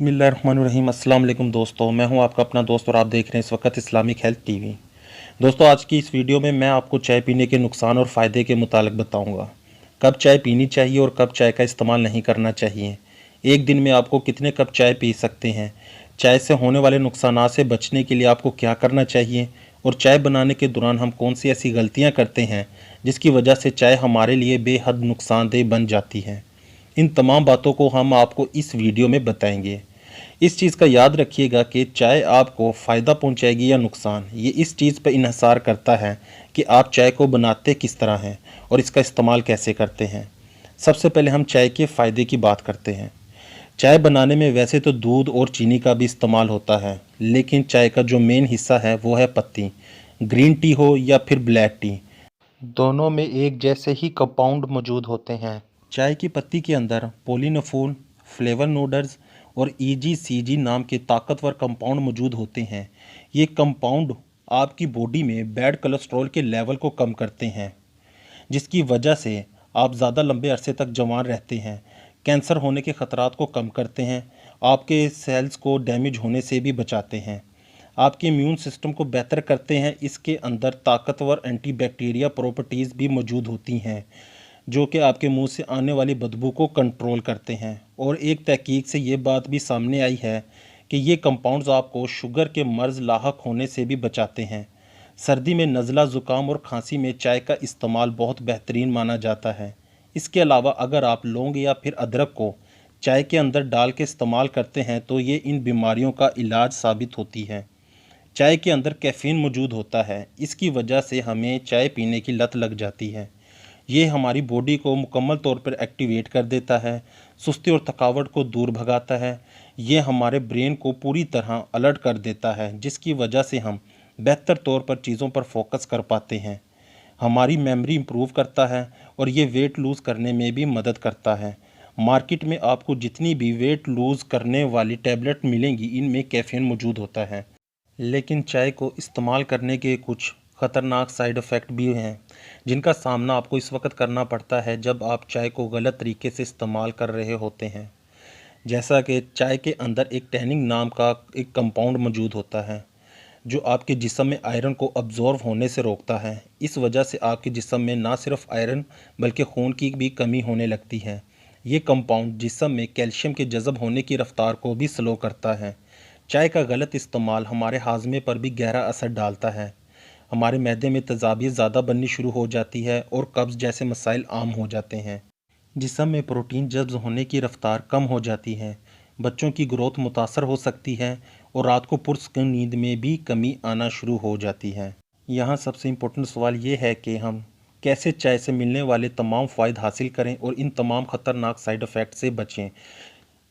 बिस्मिल्लाहिर्रहमानिर्रहीम। अस्सलाम वालेकुम दोस्तों, मैं हूं आपका अपना दोस्त और आप देख रहे हैं इस वक्त इस्लामिक हेल्थ टीवी। दोस्तों, आज की इस वीडियो में मैं आपको चाय पीने के नुकसान और फ़ायदे के मुतालिक बताऊंगा। कब चाय पीनी चाहिए और कब चाय का इस्तेमाल नहीं करना चाहिए। एक दिन में आपको कितने कप चाय पी सकते हैं, चाय से होने वाले नुकसान से बचने के लिए आपको क्या करना चाहिए, और चाय बनाने के दौरान हम कौन सी ऐसी गलतियाँ करते हैं जिसकी वजह से चाय हमारे लिए बेहद नुकसानदेह बन जाती है। इन तमाम बातों को हम आपको इस वीडियो में बताएंगे। इस चीज़ का याद रखिएगा कि चाय आपको फ़ायदा पहुंचाएगी या नुकसान, ये इस चीज़ पर इन्हसार करता है कि आप चाय को बनाते किस तरह हैं और इसका इस्तेमाल कैसे करते हैं। सबसे पहले हम चाय के फ़ायदे की बात करते हैं। चाय बनाने में वैसे तो दूध और चीनी का भी इस्तेमाल होता है, लेकिन चाय का जो मेन हिस्सा है वो है पत्ती। ग्रीन टी हो या फिर ब्लैक टी, दोनों में एक जैसे ही कंपाउंड मौजूद होते हैं। चाय की पत्ती के अंदर पॉलीनफोल, फ्लेवोनोइड्स और ईजीसीजी नाम के ताकतवर कंपाउंड मौजूद होते हैं। ये कंपाउंड आपकी बॉडी में बैड कोलेस्ट्रॉल के लेवल को कम करते हैं, जिसकी वजह से आप ज़्यादा लंबे अरसे तक जवान रहते हैं। कैंसर होने के ख़तरात को कम करते हैं, आपके सेल्स को डैमेज होने से भी बचाते हैं, आपके इम्यून सिस्टम को बेहतर करते हैं। इसके अंदर ताकतवर एंटीबैक्टीरिया प्रॉपर्टीज़ भी मौजूद होती हैं, जो कि आपके मुंह से आने वाली बदबू को कंट्रोल करते हैं। और एक तहकीक से ये बात भी सामने आई है कि ये कंपाउंड्स आपको शुगर के मर्ज़ लाहक होने से भी बचाते हैं। सर्दी में नज़ला, ज़ुकाम और खांसी में चाय का इस्तेमाल बहुत बेहतरीन माना जाता है। इसके अलावा अगर आप लौंग या फिर अदरक को चाय के अंदर डाल के इस्तेमाल करते हैं तो ये इन बीमारियों का इलाज साबित होती है। चाय के अंदर कैफ़ीन मौजूद होता है, इसकी वजह से हमें चाय पीने की लत लग जाती है। ये हमारी बॉडी को मुकम्मल तौर पर एक्टिवेट कर देता है, सुस्ती और थकावट को दूर भगाता है। ये हमारे ब्रेन को पूरी तरह अलर्ट कर देता है, जिसकी वजह से हम बेहतर तौर पर चीज़ों पर फोकस कर पाते हैं। हमारी मेमोरी इम्प्रूव करता है और ये वेट लूज़ करने में भी मदद करता है। मार्केट में आपको जितनी भी वेट लूज़ करने वाली टैबलेट मिलेंगी, इनमें कैफ़ीन मौजूद होता है। लेकिन चाय को इस्तेमाल करने के कुछ ख़तरनाक साइड इफ़ेक्ट भी हैं, जिनका सामना आपको इस वक्त करना पड़ता है जब आप चाय को गलत तरीके से इस्तेमाल कर रहे होते हैं। जैसा कि चाय के अंदर एक टैनिन नाम का एक कंपाउंड मौजूद होता है, जो आपके जिस्म में आयरन को अब्जॉर्व होने से रोकता है। इस वजह से आपके जिस्म में ना सिर्फ आयरन बल्कि खून की भी कमी होने लगती है। ये कंपाउंड जिस्म में कैल्शियम के जज़ब होने की रफ्तार को भी स्लो करता है। चाय का गलत इस्तेमाल हमारे हाजमे पर भी गहरा असर डालता है। हमारे मैदे में तेज़ाबियत ज़्यादा बननी शुरू हो जाती है और कब्ज़ जैसे मसाइल आम हो जाते हैं। जिस्म में प्रोटीन जज़्ब होने की रफ्तार कम हो जाती है। बच्चों की ग्रोथ मुतासर हो सकती है और रात को पुरस्कून नींद में भी कमी आना शुरू हो जाती है। यहाँ सबसे इम्पोर्टेंट सवाल ये है कि हम कैसे चाय से मिलने वाले तमाम फ़ायदे हासिल करें और इन तमाम ख़तरनाक साइड इफ़ेक्ट से बचें।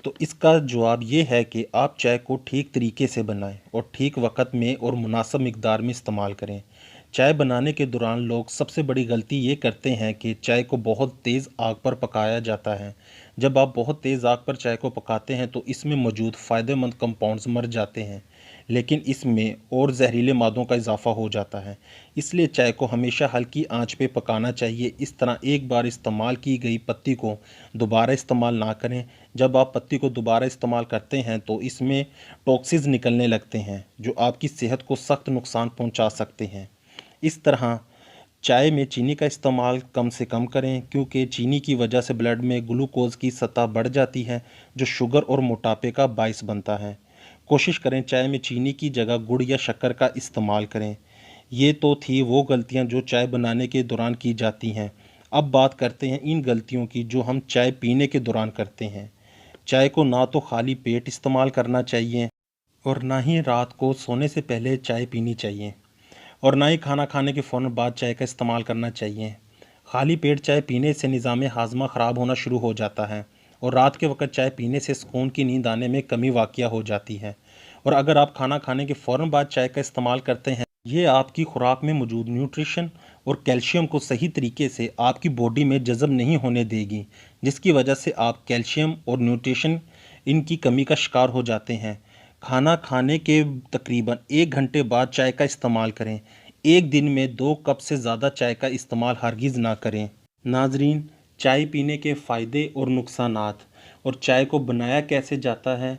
तो इसका जवाब ये है कि आप चाय को ठीक तरीके से बनाएं और ठीक वक्त में और मुनासिब मिकदार में इस्तेमाल करें। चाय बनाने के दौरान लोग सबसे बड़ी गलती ये करते हैं कि चाय को बहुत तेज़ आग पर पकाया जाता है। जब आप बहुत तेज़ आग पर चाय को पकाते हैं तो इसमें मौजूद फ़ायदेमंद कंपाउंड्स मर जाते हैं, लेकिन इसमें और जहरीले मादों का इजाफ़ा हो जाता है। इसलिए चाय को हमेशा हल्की आंच पे पकाना चाहिए। इस तरह एक बार इस्तेमाल की गई पत्ती को दोबारा इस्तेमाल ना करें। जब आप पत्ती को दोबारा इस्तेमाल करते हैं तो इसमें टॉक्सिन्स निकलने लगते हैं, जो आपकी सेहत को सख्त नुकसान पहुंचा सकते हैं। इस तरह चाय में चीनी का इस्तेमाल कम से कम करें, क्योंकि चीनी की वजह से ब्लड में ग्लूकोज की सतह बढ़ जाती है, जो शुगर और मोटापे का बायस बनता है। कोशिश करें चाय में चीनी की जगह गुड़ या शक्कर का इस्तेमाल करें। ये तो थी वो गलतियां जो चाय बनाने के दौरान की जाती हैं। अब बात करते हैं इन गलतियों की जो हम चाय पीने के दौरान करते हैं। चाय को ना तो खाली पेट इस्तेमाल करना चाहिए और ना ही रात को सोने से पहले चाय पीनी चाहिए, और ना ही खाना खाने के फ़ौरन बाद चाय का इस्तेमाल करना चाहिए। खाली पेट चाय पीने से निज़ाम हाज़मा ख़राब होना शुरू हो जाता है और रात के वक्त चाय पीने से सुकून की नींद आने में कमी वाक़या हो जाती है। और अगर आप खाना खाने के फ़ौरन बाद चाय का इस्तेमाल करते हैं, ये आपकी खुराक में मौजूद न्यूट्रिशन और कैल्शियम को सही तरीके से आपकी बॉडी में जज़ब नहीं होने देगी, जिसकी वजह से आप कैल्शियम और न्यूट्रिशन इनकी कमी का शिकार हो जाते हैं। खाना खाने के तकरीबन 1 घंटे बाद चाय का इस्तेमाल करें। एक दिन में 2 कप से ज़्यादा चाय का इस्तेमाल हरगिज़ ना करें। नाज़रीन, चाय पीने के फ़ायदे और नुकसानात और चाय को बनाया कैसे जाता है